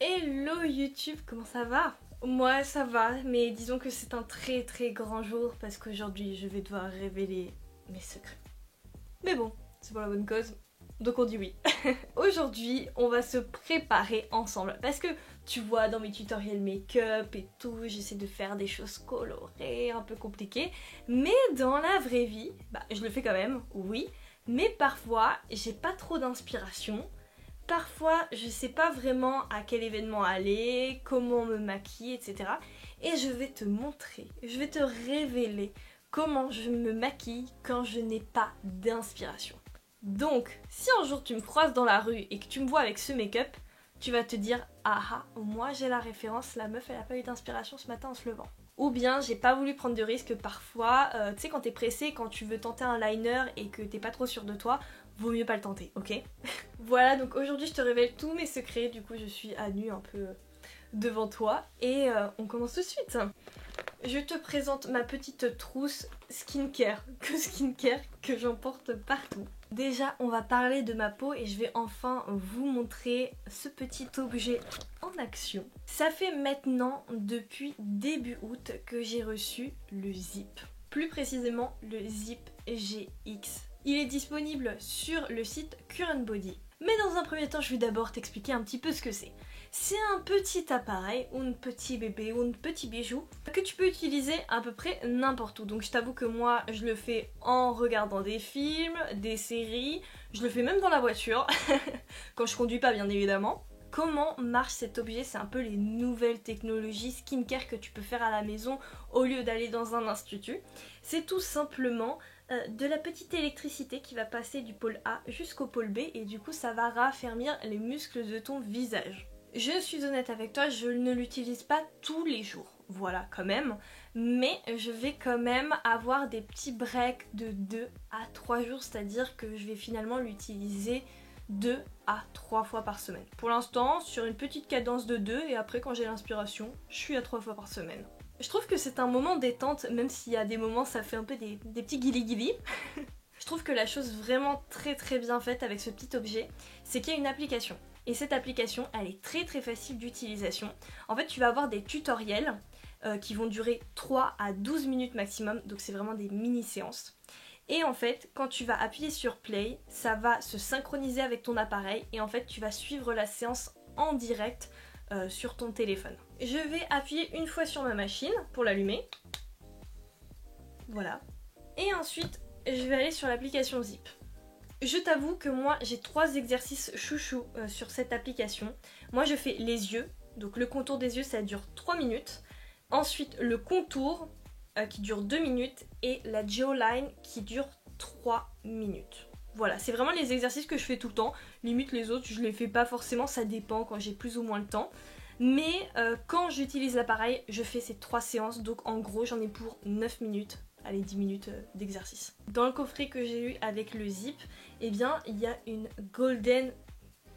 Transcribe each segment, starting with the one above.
Hello YouTube, comment ça va? Moi ça va, mais disons que c'est un très grand jour parce qu'aujourd'hui je vais devoir révéler mes secrets. Mais bon, c'est pour la bonne cause, donc on dit oui. Aujourd'hui on va se préparer ensemble parce que tu vois dans mes tutoriels make-up et tout, j'essaie de faire des choses colorées, un peu compliquées, mais dans la vraie vie, je le fais quand même, oui, mais parfois j'ai pas trop d'inspiration. Parfois, je sais pas vraiment à quel événement aller, comment me maquiller, etc. Et je vais te montrer, je vais te révéler comment je me maquille quand je n'ai pas d'inspiration. Donc, si un jour tu me croises dans la rue et que tu me vois avec ce make-up, tu vas te dire « Ah ah, moi j'ai la référence, la meuf elle a pas eu d'inspiration ce matin en se levant ». Ou bien j'ai pas voulu prendre de risques parfois, tu sais quand t'es pressé, quand tu veux tenter un liner et que t'es pas trop sûr de toi, vaut mieux pas le tenter, ok? Voilà, donc aujourd'hui je te révèle tous mes secrets, du coup je suis à nu un peu devant toi et on commence tout de suite. Je te présente ma petite trousse skincare que j'emporte partout. Déjà on va parler de ma peau et je vais enfin vous montrer ce petit objet en action. Ça fait maintenant depuis début août que j'ai reçu le Zip. Plus précisément le Zip GX. Il est disponible sur le site Current Body. Mais dans un premier temps, je vais d'abord t'expliquer un petit peu ce que c'est. C'est un petit appareil, ou un petit bébé, ou un petit bijou que tu peux utiliser à peu près n'importe où. Donc je t'avoue que moi, je le fais en regardant des films, des séries, je le fais même dans la voiture, quand je conduis pas bien évidemment. Comment marche cet objet? C'est un peu les nouvelles technologies skincare que tu peux faire à la maison au lieu d'aller dans un institut. C'est tout simplement de la petite électricité qui va passer du pôle A jusqu'au pôle B et du coup ça va raffermir les muscles de ton visage. Je suis honnête avec toi, je ne l'utilise pas tous les jours, voilà quand même, mais je vais quand même avoir des petits breaks de 2 à 3 jours, c'est-à-dire que je vais finalement l'utiliser 2 à 3 fois par semaine. Pour l'instant, sur une petite cadence de 2 et après quand j'ai l'inspiration, je suis à 3 fois par semaine. Je trouve que c'est un moment détente, même s'il y a des moments ça fait un peu des petits guili-guili. Je trouve que la chose vraiment très bien faite avec ce petit objet, c'est qu'il y a une application. Et cette application, elle est très facile d'utilisation. En fait, tu vas avoir des tutoriels qui vont durer 3 à 12 minutes maximum, donc c'est vraiment des mini-séances. Et en fait, quand tu vas appuyer sur play, ça va se synchroniser avec ton appareil et en fait, tu vas suivre la séance en direct sur ton téléphone. Je vais appuyer une fois sur ma machine pour l'allumer. Voilà. Et ensuite, je vais aller sur l'application Zip. Je t'avoue que moi, j'ai 3 exercices chouchou sur cette application. Moi, je fais les yeux. Donc le contour des yeux, ça dure 3 minutes. Ensuite, le contour qui dure 2 minutes et la jawline qui dure 3 minutes. Voilà, c'est vraiment les exercices que je fais tout le temps. Limite les autres, je les fais pas forcément, ça dépend quand j'ai plus ou moins le temps. Mais quand j'utilise l'appareil, je fais ces 3 séances. Donc en gros, j'en ai pour 9 minutes. Allez, 10 minutes d'exercice. Dans le coffret que j'ai eu avec le Zip, eh bien, il y a une golden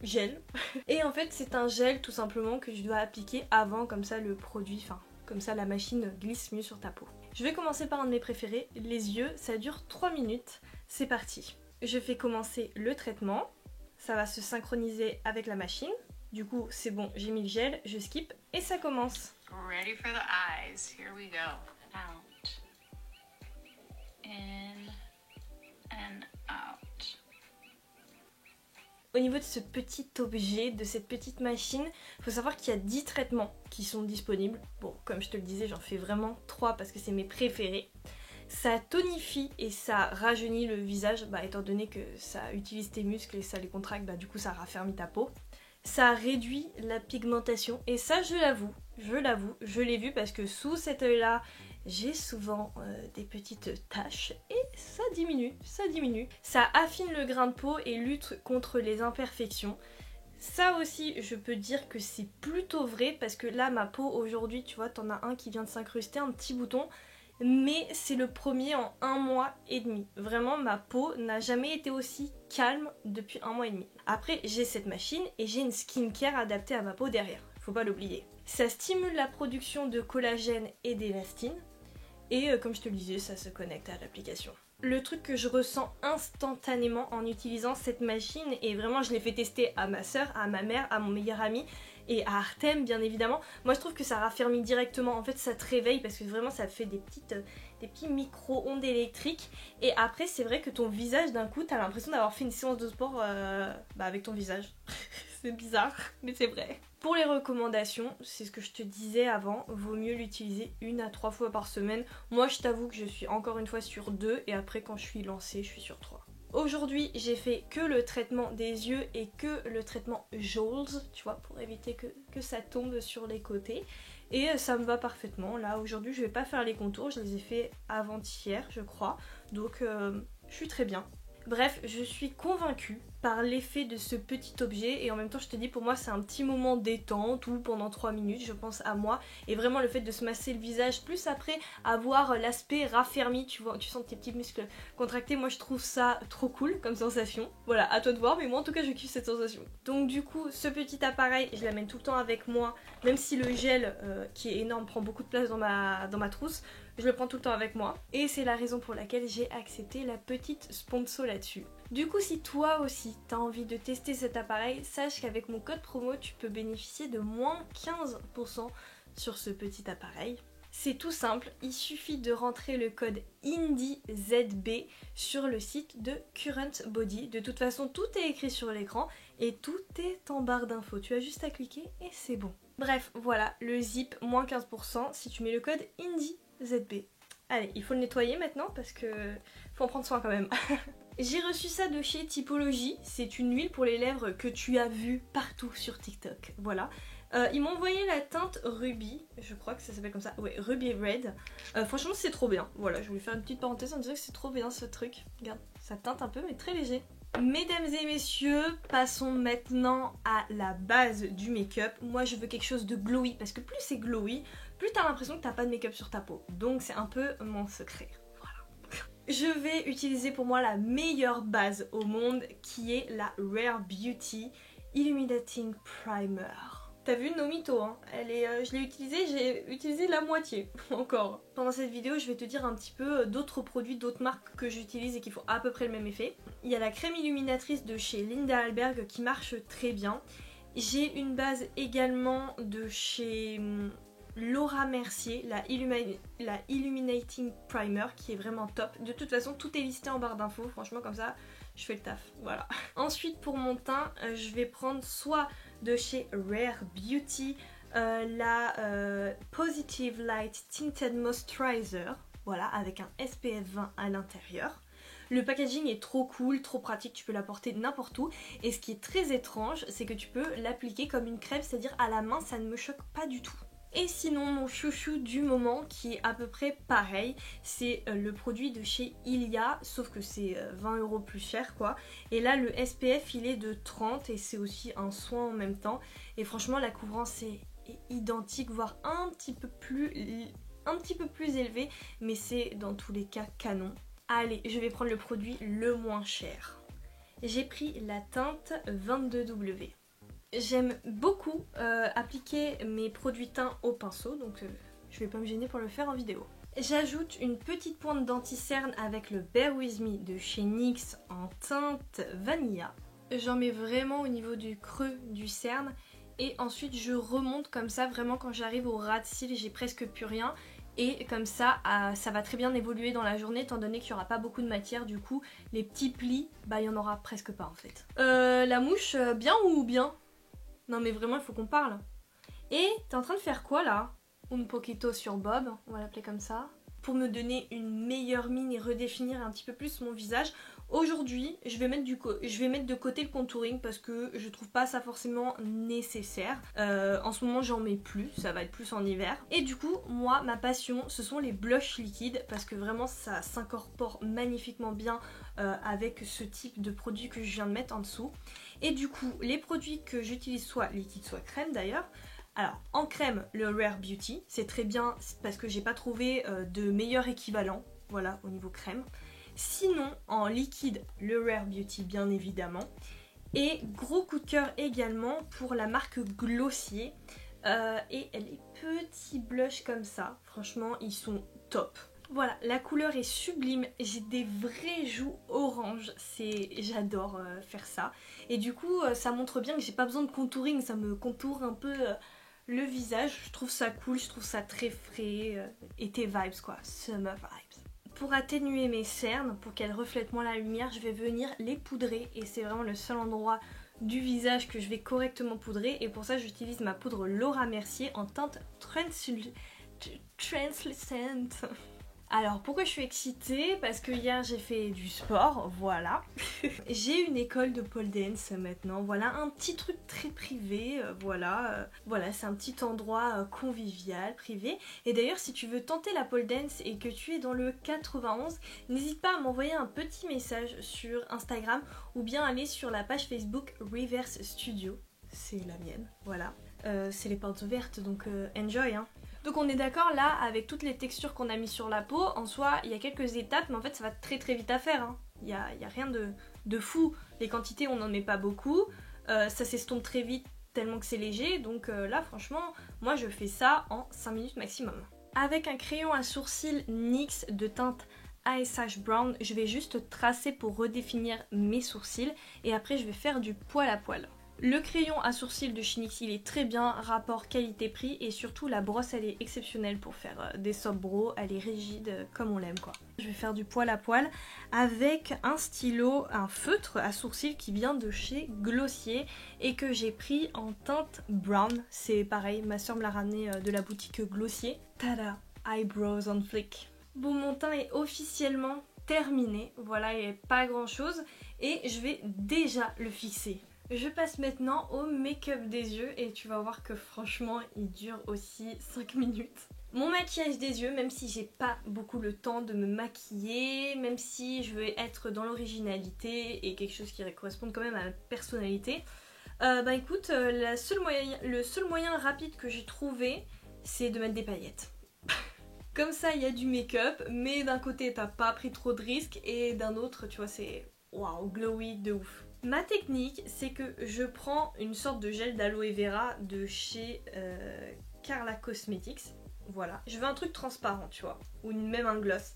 gel. Et en fait, c'est un gel tout simplement que je dois appliquer avant, comme ça le produit, comme ça la machine glisse mieux sur ta peau. Je vais commencer par un de mes préférés, les yeux, ça dure 3 minutes. C'est parti. Je fais commencer le traitement, ça va se synchroniser avec la machine. Du coup, c'est bon, j'ai mis le gel, je skip et ça commence. Ready for the eyes. Here we go. Out. In and out. Au niveau de ce petit objet, de cette petite machine, il faut savoir qu'il y a 10 traitements qui sont disponibles. Bon, comme je te le disais, j'en fais vraiment 3 parce que c'est mes préférés. Ça tonifie et ça rajeunit le visage, étant donné que ça utilise tes muscles et ça les contracte, du coup ça raffermit ta peau. Ça réduit la pigmentation et ça je l'avoue, je l'ai vu parce que sous cet œil là, j'ai souvent des petites taches et ça diminue. Ça affine le grain de peau et lutte contre les imperfections. Ça aussi, je peux dire que c'est plutôt vrai parce que là, ma peau aujourd'hui, tu vois, t'en as un qui vient de s'incruster, un petit bouton. Mais c'est le premier en 1 mois et demi. Vraiment, ma peau n'a jamais été aussi calme depuis 1 mois et demi. Après, j'ai cette machine et j'ai une skincare adaptée à ma peau derrière. Faut pas l'oublier. Ça stimule la production de collagène et d'élastine. Et comme je te le disais, ça se connecte à l'application. Le truc que je ressens instantanément en utilisant cette machine, et vraiment je l'ai fait tester à ma soeur, à ma mère, à mon meilleur ami, et à Artem bien évidemment. Moi je trouve que ça raffermit directement, en fait ça te réveille parce que vraiment ça fait des petits micro-ondes électriques et après c'est vrai que ton visage d'un coup t'as l'impression d'avoir fait une séance de sport avec ton visage. C'est bizarre mais c'est vrai. Pour les recommandations, c'est ce que je te disais avant, vaut mieux l'utiliser 1 à 3 fois par semaine. Moi je t'avoue que je suis encore une fois sur 2 et après quand je suis lancée je suis sur 3. Aujourd'hui, j'ai fait que le traitement des yeux et que le traitement Jowls, tu vois, pour éviter que ça tombe sur les côtés. Et ça me va parfaitement. Là, aujourd'hui, je vais pas faire les contours, je les ai fait avant-hier, je crois. Donc, je suis très bien. Bref, je suis convaincue par l'effet de ce petit objet et en même temps je te dis pour moi c'est un petit moment détente où pendant 3 minutes je pense à moi et vraiment le fait de se masser le visage plus après avoir l'aspect raffermi, tu vois, tu sens tes petits muscles contractés, moi je trouve ça trop cool comme sensation. Voilà, à toi de voir mais moi en tout cas je kiffe cette sensation. Donc du coup ce petit appareil je l'amène tout le temps avec moi même si le gel qui est énorme prend beaucoup de place dans ma trousse. Je le prends tout le temps avec moi et c'est la raison pour laquelle j'ai accepté la petite sponsor là-dessus. Du coup si toi aussi t'as envie de tester cet appareil, sache qu'avec mon code promo tu peux bénéficier de moins 15% sur ce petit appareil. C'est tout simple, il suffit de rentrer le code INDIZB sur le site de Current Body. De toute façon tout est écrit sur l'écran et tout est en barre d'infos. Tu as juste à cliquer et c'est bon. Bref, voilà, le zip, moins 15% si tu mets le code INDIZB. Allez, il faut le nettoyer maintenant parce que faut en prendre soin quand même. J'ai reçu ça de chez Typologie, c'est une huile pour les lèvres que tu as vue partout sur TikTok, voilà. Ils m'ont envoyé la teinte Ruby, je crois que ça s'appelle comme ça, ouais, Ruby Red. Franchement c'est trop bien, voilà, je voulais faire une petite parenthèse en disant que c'est trop bien ce truc. Regarde, ça teinte un peu mais très léger. Mesdames et messieurs, passons maintenant à la base du make-up. Moi je veux quelque chose de glowy, parce que plus c'est glowy, plus t'as l'impression que t'as pas de make-up sur ta peau. Donc c'est un peu mon secret. Je vais utiliser pour moi la meilleure base au monde qui est la Rare Beauty Illuminating Primer. T'as vu Nomito, hein, je l'ai utilisée, j'ai utilisé la moitié encore. Pendant cette vidéo je vais te dire un petit peu d'autres produits, d'autres marques que j'utilise et qui font à peu près le même effet. Il y a la crème illuminatrice de chez Linda Alberg qui marche très bien. J'ai une base également de chez Laura Mercier, la Illuminating Primer qui est vraiment top. De toute façon tout est listé en barre d'infos, franchement comme ça je fais le taf, voilà. Ensuite pour mon teint, je vais prendre soit de chez Rare Beauty la Positive Light Tinted Moisturizer, voilà, avec un SPF 20 à l'intérieur. Le packaging est trop cool, trop pratique, tu peux la porter n'importe où. Et ce qui est très étrange, c'est que tu peux l'appliquer comme une crème, c'est-à-dire à la main, ça ne me choque pas du tout. Et sinon mon chouchou du moment qui est à peu près pareil, c'est le produit de chez Ilia, sauf que c'est 20 € plus cher quoi. Et là le SPF il est de 30 et c'est aussi un soin en même temps. Et franchement la couvrance est identique, voire un petit peu plus élevé, mais c'est dans tous les cas canon. Allez, je vais prendre le produit le moins cher. J'ai pris la teinte 22W. J'aime beaucoup appliquer mes produits teints au pinceau, donc je vais pas me gêner pour le faire en vidéo. J'ajoute une petite pointe d'anti-cerne avec le Bear With Me de chez NYX en teinte Vanilla. J'en mets vraiment au niveau du creux du cerne et ensuite je remonte comme ça, vraiment quand j'arrive au ras de cils, j'ai presque plus rien. Et comme ça, ça va très bien évoluer dans la journée étant donné qu'il n'y aura pas beaucoup de matière. Du coup, les petits plis, bah il n'y en aura presque pas en fait. La mouche, bien ou bien? Non mais vraiment il faut qu'on parle. Et t'es en train de faire quoi là? Un poquito sur Bob, on va l'appeler comme ça. Pour me donner une meilleure mine et redéfinir un petit peu plus mon visage. Aujourd'hui je vais mettre de côté le contouring parce que je trouve pas ça forcément nécessaire. En ce moment j'en mets plus, ça va être plus en hiver. Et du coup moi ma passion ce sont les blushs liquides parce que vraiment ça s'incorpore magnifiquement bien avec ce type de produit que je viens de mettre en dessous. Et du coup les produits que j'utilise soit liquide soit crème d'ailleurs. Alors en crème le Rare Beauty, c'est très bien parce que j'ai pas trouvé de meilleur équivalent, voilà au niveau crème. Sinon en liquide le Rare Beauty bien évidemment. Et gros coup de cœur également pour la marque Glossier. Et les petits blushs comme ça, franchement ils sont top. Voilà, la couleur est sublime, j'ai des vraies joues orange, j'adore faire ça. Et du coup, ça montre bien que j'ai pas besoin de contouring, ça me contourne un peu le visage. Je trouve ça cool, je trouve ça très frais, été vibes quoi, summer vibes. Pour atténuer mes cernes, pour qu'elles reflètent moins la lumière, je vais venir les poudrer et c'est vraiment le seul endroit du visage que je vais correctement poudrer. Et pour ça, j'utilise ma poudre Laura Mercier en teinte translucent. Alors pourquoi je suis excitée? Parce que hier j'ai fait du sport, voilà. J'ai une école de pole dance maintenant, voilà, un petit truc très privé, voilà. Voilà, c'est un petit endroit convivial, privé. Et d'ailleurs si tu veux tenter la pole dance et que tu es dans le 91, n'hésite pas à m'envoyer un petit message sur Instagram ou bien aller sur la page Facebook Reverse Studio, c'est la mienne, voilà. C'est les portes ouvertes donc enjoy hein. Donc on est d'accord là, avec toutes les textures qu'on a mis sur la peau, en soi il y a quelques étapes, mais en fait ça va très très vite à faire. Hein. Il y a rien de fou, les quantités on n'en met pas beaucoup, ça s'estompe très vite tellement que c'est léger, donc là franchement, moi je fais ça en 5 minutes maximum. Avec un crayon à sourcils NYX de teinte ASH Brown, je vais juste tracer pour redéfinir mes sourcils et après je vais faire du poil à poil. Le crayon à sourcils de chez NYX il est très bien, rapport qualité-prix et surtout la brosse elle est exceptionnelle pour faire des soft brows, elle est rigide comme on l'aime quoi. Je vais faire du poil à poil avec un stylo, un feutre à sourcils qui vient de chez Glossier et que j'ai pris en teinte brown. C'est pareil, ma soeur me l'a ramené de la boutique Glossier. Tada, eyebrows on flick. Bon, mon teint est officiellement terminé, voilà, il n'y a pas grand chose et je vais déjà le fixer. Je passe maintenant au make-up des yeux et tu vas voir que franchement il dure aussi 5 minutes. Mon maquillage des yeux, même si j'ai pas beaucoup le temps de me maquiller, même si je veux être dans l'originalité et quelque chose qui corresponde quand même à ma personnalité, bah écoute, le seul moyen rapide que j'ai trouvé c'est de mettre des paillettes. Comme ça il y a du make-up, mais d'un côté t'as pas pris trop de risques et d'un autre tu vois c'est waouh glowy de ouf. Ma technique, c'est que je prends une sorte de gel d'aloe vera de chez Carla Cosmetics. Voilà, je veux un truc transparent, tu vois, ou même un gloss.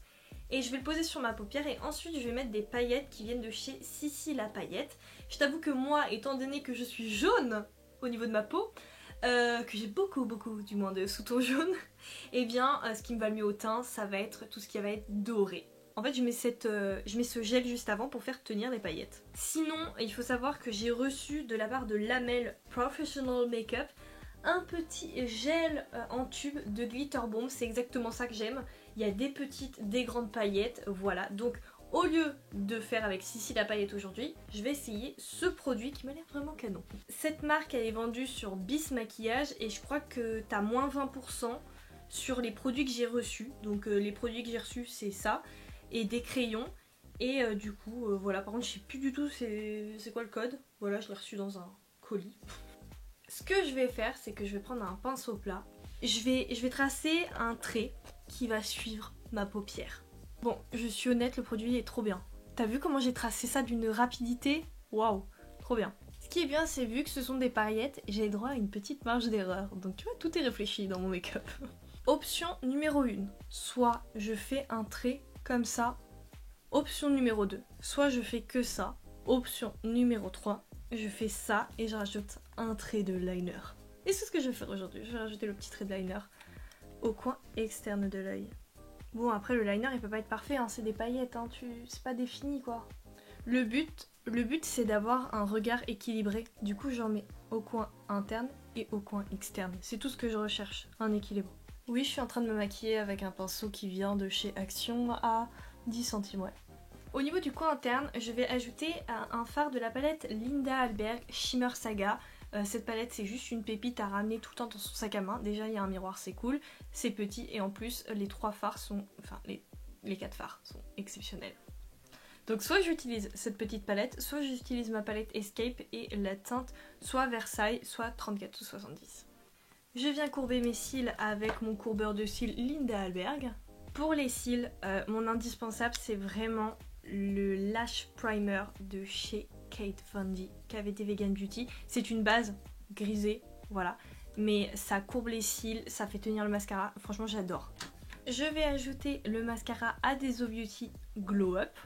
Et je vais le poser sur ma paupière et ensuite je vais mettre des paillettes qui viennent de chez Sissi la paillette. Je t'avoue que moi, étant donné que je suis jaune au niveau de ma peau, que j'ai beaucoup du moins de sous-tons jaunes, et bien ce qui me va le mieux au teint, ça va être tout ce qui va être doré. En fait je mets ce gel juste avant pour faire tenir les paillettes. Sinon il faut savoir que j'ai reçu de la part de Lamel Professional Makeup un petit gel en tube de glitter bomb, c'est exactement ça que j'aime. Il y a des petites, des grandes paillettes, voilà. Donc au lieu de faire avec Sissi la paillette aujourd'hui, je vais essayer ce produit qui m'a l'air vraiment canon. Cette marque elle est vendue sur Bis Maquillage et je crois que t'as moins 20% sur les produits que j'ai reçus. Donc les produits que j'ai reçus c'est ça. Et des crayons et du coup voilà, par contre je sais plus du tout c'est quoi le code, voilà je l'ai reçu dans un colis. Ce que je vais faire c'est que je vais prendre un pinceau plat, je vais tracer un trait qui va suivre ma paupière. Bon je suis honnête, le produit est trop bien, t'as vu comment j'ai tracé ça d'une rapidité, waouh, trop bien. Ce qui est bien c'est vu que ce sont des paillettes, j'ai droit à une petite marge d'erreur, donc tu vois tout est réfléchi dans mon make-up. Option numéro 1, soit je fais un trait comme ça. Option numéro 2, soit je fais que ça. Option numéro 3, je fais ça et je rajoute un trait de liner. Et c'est ce que je vais faire aujourd'hui, je vais rajouter le petit trait de liner au coin externe de l'œil. Bon après le liner il peut pas être parfait, hein, c'est des paillettes, hein, c'est pas défini quoi. Le but c'est d'avoir un regard équilibré, du coup j'en mets au coin interne et au coin externe. C'est tout ce que je recherche, un équilibre. Oui, je suis en train de me maquiller avec un pinceau qui vient de chez Action à 10 centimes, ouais. Au niveau du coin interne, je vais ajouter un fard de la palette Linda Alberg Shimmer Saga. Cette palette, c'est juste une pépite à ramener tout le temps dans son sac à main. Déjà, il y a un miroir, c'est cool, c'est petit et en plus, les 3 fards sont... Enfin, les 4 fards sont exceptionnels. Donc soit j'utilise cette petite palette, soit j'utilise ma palette Escape et la teinte soit Versailles, soit 34 ou 70. Je viens courber mes cils avec mon courbeur de cils Linda Alberg. Pour les cils, mon indispensable c'est vraiment le Lash Primer de chez Kate Von D, KVD Vegan Beauty. C'est une base grisée, voilà, mais ça courbe les cils, ça fait tenir le mascara, franchement j'adore. je vais ajouter le mascara Adeso Beauty Glow Up.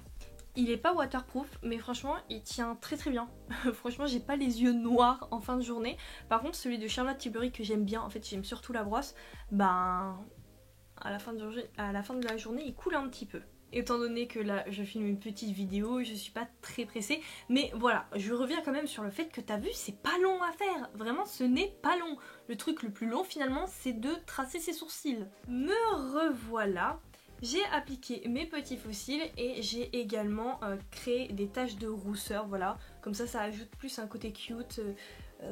Il est pas waterproof, mais franchement, il tient très très bien. Franchement, j'ai pas les yeux noirs en fin de journée. Par contre, celui de Charlotte Tilbury que j'aime bien, en fait, j'aime surtout la brosse, ben, à la fin de la journée, il coule un petit peu. Étant donné que là, je filme une petite vidéo, je suis pas très pressée. Mais voilà, je reviens quand même sur le fait que t'as vu, c'est pas long à faire. Vraiment, ce n'est pas long. Le truc le plus long, finalement, c'est de tracer ses sourcils. Me revoilà. J'ai appliqué mes petits faux cils et j'ai également créé des taches de rousseur, voilà. Comme ça ajoute plus un côté cute,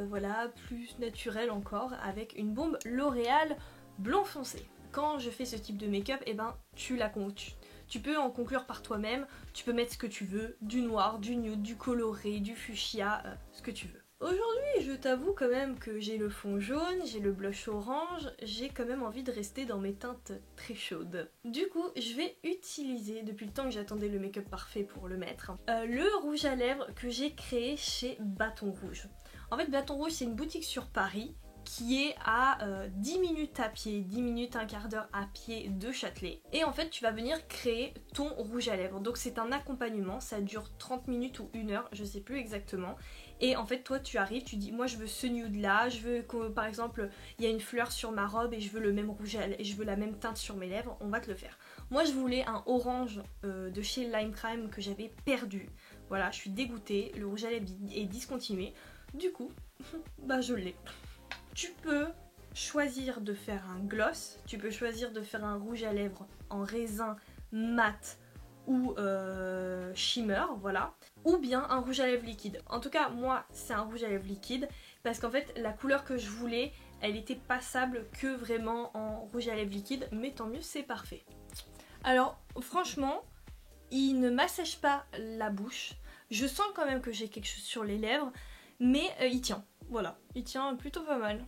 voilà, plus naturel encore, avec une bombe L'Oréal blond foncé. Quand je fais ce type de make-up, eh ben, tu peux en conclure par toi-même, tu peux mettre ce que tu veux, du noir, du nude, du coloré, du fuchsia, ce que tu veux. Aujourd'hui, je t'avoue quand même que j'ai le fond jaune, j'ai le blush orange, j'ai quand même envie de rester dans mes teintes très chaudes. Du coup, je vais utiliser, depuis le temps que j'attendais le make-up parfait pour le mettre, le rouge à lèvres que j'ai créé chez Bâton Rouge. En fait, Bâton Rouge, c'est une boutique sur Paris qui est à 10 minutes à pied, 10 minutes, un quart d'heure à pied de Châtelet. Et en fait, tu vas venir créer ton rouge à lèvres. Donc c'est un accompagnement, ça dure 30 minutes ou 1 heure, je sais plus exactement. Et en fait, toi, tu arrives, tu dis, moi je veux ce nude là, je veux que, par exemple, il y a une fleur sur ma robe et je veux le même rouge à lèvres, et je veux la même teinte sur mes lèvres, on va te le faire. Moi, je voulais un orange de chez Lime Crime que j'avais perdu. Voilà, je suis dégoûtée, le rouge à lèvres est discontinué. Du coup, bah je l'ai. Tu peux choisir de faire un gloss, tu peux choisir de faire un rouge à lèvres en raisin mat ou shimmer, voilà, ou bien un rouge à lèvres liquide. En tout cas, moi, c'est un rouge à lèvres liquide parce qu'en fait, la couleur que je voulais, elle était passable que vraiment en rouge à lèvres liquide, mais tant mieux, c'est parfait. Alors, franchement, il ne m'assèche pas la bouche. Je sens quand même que j'ai quelque chose sur les lèvres, mais il tient. Voilà, il tient plutôt pas mal.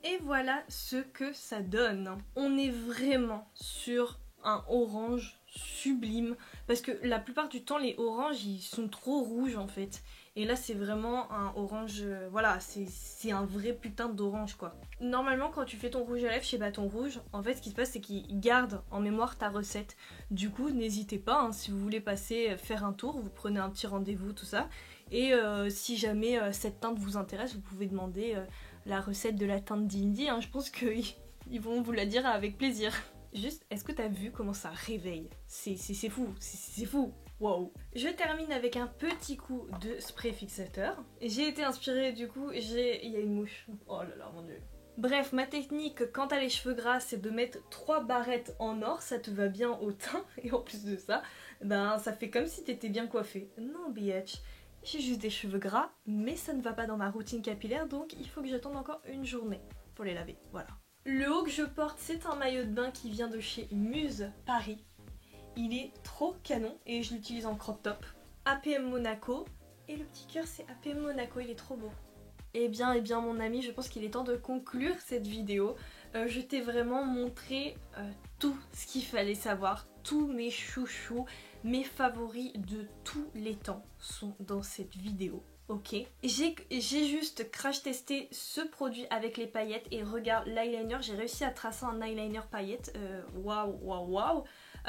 Et voilà ce que ça donne. On est vraiment sur un orange sublime. Parce que la plupart du temps, les oranges, ils sont trop rouges en fait. Et là, c'est vraiment un orange... voilà, c'est un vrai putain d'orange quoi. Normalement, quand tu fais ton rouge à lèvres chez Bâton Rouge, en fait, ce qui se passe, c'est qu'ils gardent en mémoire ta recette. Du coup, n'hésitez pas, hein, si vous voulez passer, faire un tour, vous prenez un petit rendez-vous, tout ça. Et si jamais cette teinte vous intéresse, vous pouvez demander la recette de la teinte d'Indy. Hein. Je pense qu'ils vont vous la dire avec plaisir. Juste, est-ce que t'as vu comment ça réveille? C'est fou, c'est fou. Wow. Je termine avec un petit coup de spray fixateur. J'ai été inspirée du coup, il y a une mouche. Oh là là, mon dieu. Bref, ma technique quand t'as les cheveux gras, c'est de mettre 3 barrettes en or, ça te va bien au teint. Et en plus de ça, ben ça fait comme si t'étais bien coiffée. Non, bitch. J'ai juste des cheveux gras, mais ça ne va pas dans ma routine capillaire, donc il faut que j'attende encore une journée pour les laver, voilà. Le haut que je porte, c'est un maillot de bain qui vient de chez Muse Paris. Il est trop canon et je l'utilise en crop top. APM Monaco, et le petit cœur c'est APM Monaco, il est trop beau. Eh bien mon ami, je pense qu'il est temps de conclure cette vidéo. Je t'ai vraiment montré tout ce qu'il fallait savoir, tous mes chouchous, mes favoris de tous les temps sont dans cette vidéo. Ok, j'ai juste crash testé ce produit avec les paillettes et regarde l'eyeliner, j'ai réussi à tracer un eyeliner paillettes, waouh waouh waouh.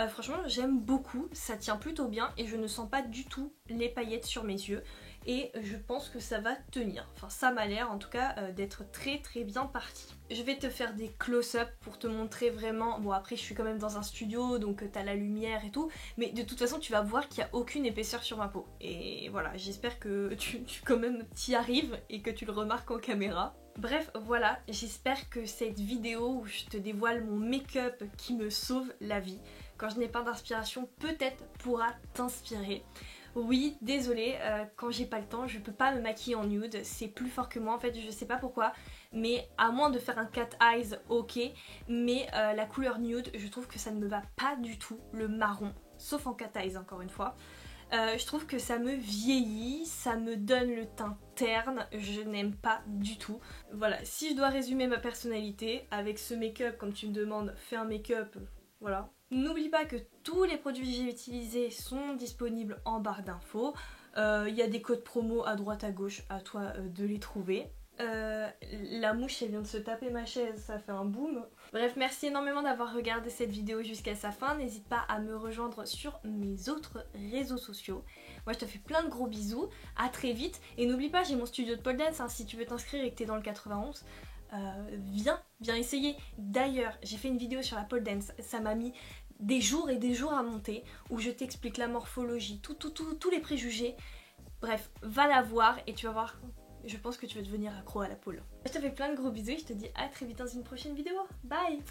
Franchement j'aime beaucoup, ça tient plutôt bien et je ne sens pas du tout les paillettes sur mes yeux. Et je pense que ça va tenir. Enfin ça m'a l'air en tout cas d'être très très bien parti. Je vais te faire des close-up pour te montrer vraiment... Bon après je suis quand même dans un studio donc t'as la lumière et tout. Mais de toute façon tu vas voir qu'il n'y a aucune épaisseur sur ma peau. Et voilà, j'espère que tu quand même t'y arrives et que tu le remarques en caméra. Bref, voilà, j'espère que cette vidéo où je te dévoile mon make-up qui me sauve la vie, quand je n'ai pas d'inspiration, peut-être pourra t'inspirer. Oui, désolée, quand j'ai pas le temps, je peux pas me maquiller en nude, c'est plus fort que moi en fait, je sais pas pourquoi, mais à moins de faire un cat eyes, ok, mais la couleur nude, je trouve que ça ne me va pas du tout, le marron, sauf en cat eyes encore une fois. Je trouve que ça me vieillit, ça me donne le teint terne, je n'aime pas du tout. Voilà, si je dois résumer ma personnalité, avec ce make-up, comme tu me demandes, fais un make-up, voilà. N'oublie pas que tous les produits que j'ai utilisés sont disponibles en barre d'infos. Il y a des codes promo à droite à gauche, à toi de les trouver. La mouche elle vient de se taper ma chaise, ça fait un boom. Bref, merci énormément d'avoir regardé cette vidéo jusqu'à sa fin. N'hésite pas à me rejoindre sur mes autres réseaux sociaux. Moi je te fais plein de gros bisous, à très vite. Et n'oublie pas, j'ai mon studio de pole dance, hein, si tu veux t'inscrire et que t'es dans le 91. Viens essayer. D'ailleurs, j'ai fait une vidéo sur la pole dance, ça m'a mis des jours et des jours à monter, où je t'explique la morphologie, tous les préjugés. Bref, va la voir et tu vas voir, je pense que tu vas devenir accro à la pole. Je te fais plein de gros bisous et je te dis à très vite dans une prochaine vidéo. Bye!